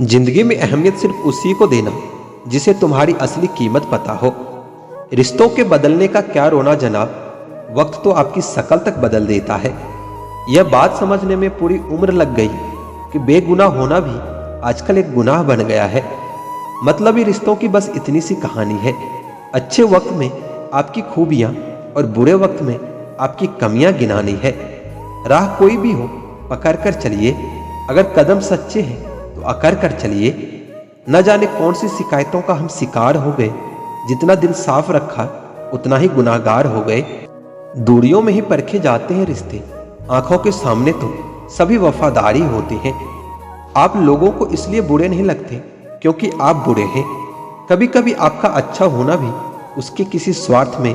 जिंदगी में अहमियत सिर्फ उसी को देना जिसे तुम्हारी असली कीमत पता हो। रिश्तों के बदलने का क्या रोना जनाब, वक्त तो आपकी शकल तक बदल देता है। यह बात समझने में पूरी उम्र लग गई कि बेगुनाह होना भी आजकल एक गुनाह बन गया है। मतलबी रिश्तों की बस इतनी सी कहानी है। अच्छे वक्त में आपकी खूबियां और बुरे वक्त में आपकी कमियां गिनानी है। राह कोई भी हो पकड़ कर चलिए, अगर कदम सच्चे हैं तो अकड़ कर चलिए। न जाने कौन सी शिकायतों का हम शिकार हो गए, जितना दिल साफ रखा उतना ही गुनाहगार हो गए। दूरियों में ही परखे जाते हैं रिश्ते, आंखों के सामने तो सभी वफादारी होते हैं। आप लोगों को इसलिए बुरे नहीं लगते क्योंकि आप बुरे हैं। कभी कभी आपका अच्छा होना भी उसके किसी स्वार्थ में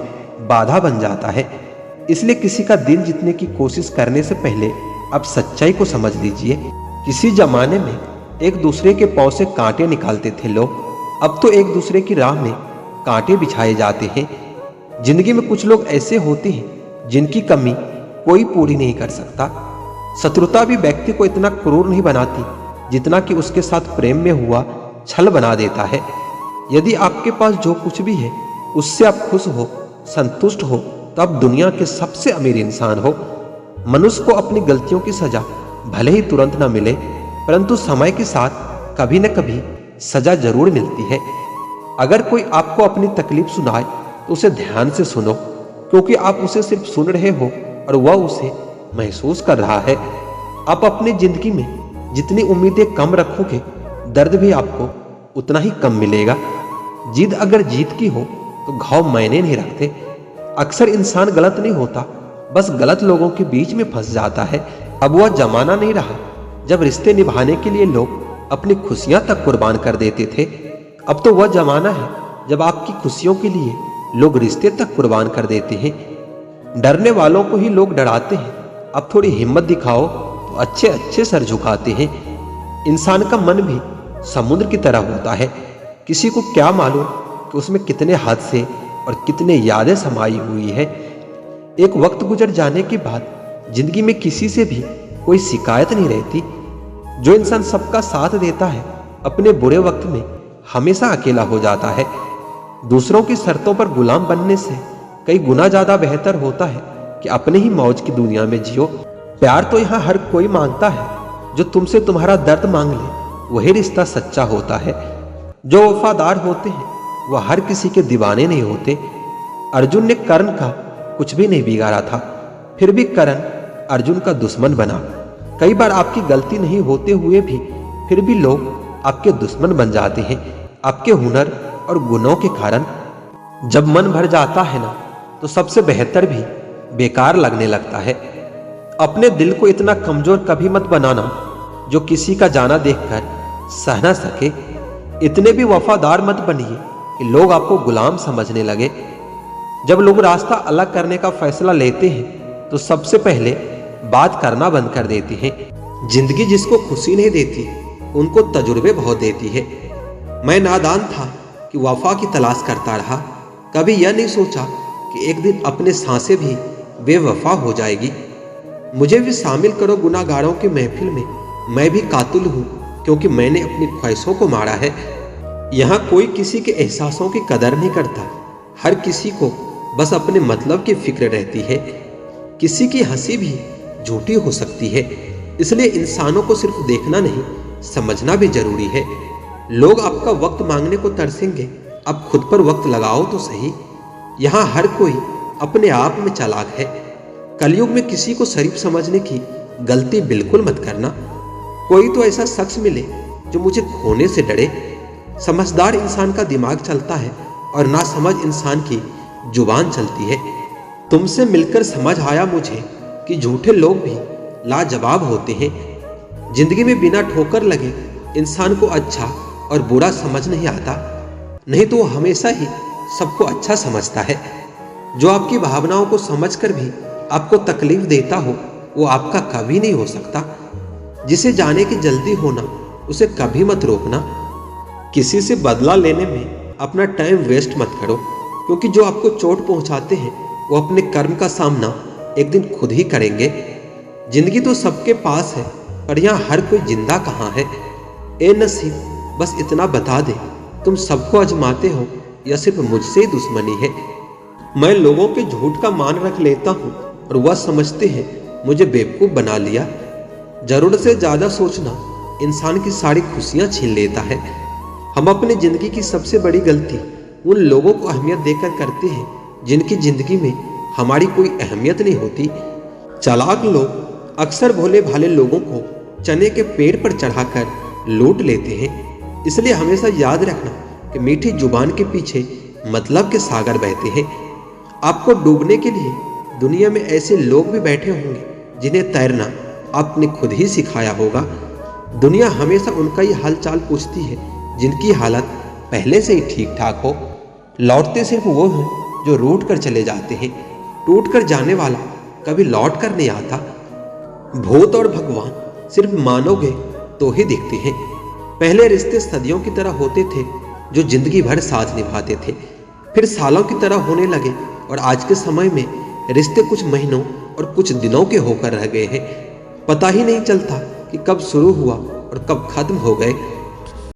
बाधा बन जाता है। इसलिए किसी का दिल जीतने की कोशिश करने से पहले आप सच्चाई को समझ लीजिए। किसी जमाने में एक दूसरे के पांव से कांटे निकालते थे लोग, अब तो एक दूसरे की राह में कांटे बिछाए जाते हैं। जिंदगी में कुछ लोग ऐसे होते हैं जिनकी कमी कोई पूरी नहीं कर सकता। शत्रुता भी व्यक्ति को इतना क्रूर नहीं बनाती जितना कि उसके साथ प्रेम में हुआ छल बना देता है। यदि आपके पास जो कुछ भी है उससे आप खुश हो, संतुष्ट हो, तो आप दुनिया के सबसे अमीर इंसान हो। मनुष्य को अपनी गलतियों की सजा भले ही तुरंत न मिले, परंतु समय के साथ कभी न कभी सजा जरूर मिलती है। अगर कोई आपको अपनी तकलीफ सुनाए तो उसे ध्यान से सुनो, क्योंकि आप उसे सिर्फ सुन रहे हो और वह उसे महसूस कर रहा है। आप अपनी जिंदगी में जितनी उम्मीदें कम रखोगे, दर्द भी आपको उतना ही कम मिलेगा। जिद अगर जीत की हो तो घाव मायने नहीं रखते। अक्सर इंसान गलत नहीं होता, बस गलत लोगों के बीच में फंस जाता है। अब वह जमाना नहीं रहा जब रिश्ते निभाने के लिए लोग अपनी खुशियां तक कुर्बान कर देते थे। अब तो वह जमाना है जब आपकी खुशियों के लिए लोग रिश्ते तक कुर्बान कर देते हैं। डरने वालों को ही लोग डराते हैं। अब थोड़ी हिम्मत दिखाओ तो अच्छे अच्छे सर झुकाते हैं। इंसान का मन भी समुद्र की तरह होता है। किसी को क्या मालूम कि उसमें कितने हादसे और कितने यादें समाई हुई है। एक वक्त गुजर जाने के बाद जिंदगी में किसी से भी कोई शिकायत नहीं रहती। जो इंसान सबका साथ देता है अपने बुरे वक्त में हमेशा अकेला हो जाता है। दूसरों की शर्तों पर गुलाम बनने से कई गुना ज्यादा बेहतर होता है कि अपने ही मौज की दुनिया में जियो। प्यार तो यहाँ हर कोई मांगता है, जो तुमसे तुम्हारा दर्द मांग ले वही रिश्ता सच्चा होता है। जो वफादार होते हैं वह हर किसी के दीवाने नहीं होते। अर्जुन ने कर्ण का कुछ भी नहीं बिगाड़ा था, फिर भी कर्ण अर्जुन का दुश्मन बना। कई बार आपकी गलती नहीं होते हुए भी फिर भी लोग आपके दुश्मन बन जाते हैं, आपके हुनर और गुणों के कारण। जब मन भर जाता है ना, तो सबसे बेहतर भी बेकार लगने लगता है। अपने दिल को इतना कमजोर कभी मत बनाना जो किसी का जाना देखकर सह ना सके। इतने भी वफादार मत बनिए कि लोग आपको गुलाम समझने लगे। जब लोग रास्ता अलग करने का फैसला लेते हैं तो सबसे पहले बात करना बंद कर देते हैं। जिंदगी जिसको खुशी नहीं देती उनको तजुर्बे बहुत देती है। मैं नादान था कि वफा की तलाश करता रहा, कभी यह नहीं सोचा कि एक दिन अपने सांसें भी बेवफा हो जाएगी। मुझे भी शामिल करो गुनाहगारों की महफिल में। मैं भी कातिल हूँ क्योंकि मैंने अपनी ख्वाहिशों को मारा है। यहाँ कोई किसी के एहसासों की कदर नहीं करता। हर किसी को बस अपने मतलब की फिक्र रहती है। किसी की हंसी भी झूठी हो सकती है, इसलिए इंसानों को सिर्फ देखना नहीं समझना भी जरूरी है। लोग आपका वक्त मांगने को तरसेंगे, अब खुद पर वक्त लगाओ तो सही। यहाँ हर कोई अपने आप में चालाक है। कलयुग में किसी को शरीफ समझने की गलती बिल्कुल मत करना। कोई तो ऐसा शख्स मिले जो मुझे खोने से डरे। समझदार इंसान का दिमाग चलता है और नासमझ इंसान की जुबान चलती है। तुमसे मिलकर समझ आया मुझे कि झूठे लोग भी लाजवाब होते हैं। जिंदगी में बिना ठोकर लगे इंसान को अच्छा और बुरा समझ नहीं आता, नहीं तो वो हमेशा ही सबको अच्छा समझता है। जो आपकी भावनाओं को समझकर भी आपको तकलीफ देता हो वो आपका कभी नहीं हो सकता। जिसे जाने की जल्दी होना उसे कभी मत रोकना। किसी से बदला लेने में अपना टाइम वेस्ट मत करो, क्योंकि जो आपको चोट पहुंचाते हैं वो अपने कर्म का सामना एक दिन खुद ही करेंगे। जिंदगी तो सबके पास है, पर यहाँ हर कोई जिंदा कहाँ है। ए नसीब, बस इतना बता दे, तुम सबको आजमाते हो या सिर्फ मुझसे ही दुश्मनी है? मैं लोगों के झूठ का मान रख लेता हूँ और वह समझते हैं मुझे बेवकूफ़ बना लिया। जरूरत से ज़्यादा सोचना इंसान की सारी खुशियाँ छीन लेता है। हम अपनी ज़िंदगी की सबसे बड़ी गलती उन लोगों को अहमियत देकर करते हैं जिनकी ज़िंदगी में हमारी कोई अहमियत नहीं होती। चालाक लोग अक्सर भोले भाले लोगों को चने के पेड़ पर चढ़ाकर लूट लेते हैं। इसलिए हमेशा याद रखना कि मीठी जुबान के पीछे मतलब के सागर बहते हैं। आपको डूबने के लिए दुनिया में ऐसे लोग भी बैठे होंगे जिन्हें तैरना आपने खुद ही सिखाया होगा। दुनिया हमेशा उनका ही हालचाल पूछती है जिनकी हालत पहले से ही ठीक ठाक हो। लौटते सिर्फ वो हैं जो रूठ कर चले जाते हैं। टूट कर जाने वाला कभी लौट कर नहीं आता। भूत और भगवान सिर्फ मानोगे तो ही दिखते हैं। पहले रिश्ते सदियों की तरह होते थे जो जिंदगी भर साथ निभाते थे, फिर सालों की तरह होने लगे और आज के समय में रिश्ते कुछ महीनों और कुछ दिनों के होकर रह गए हैं। पता ही नहीं चलता कि कब शुरू हुआ और कब खत्म हो गए।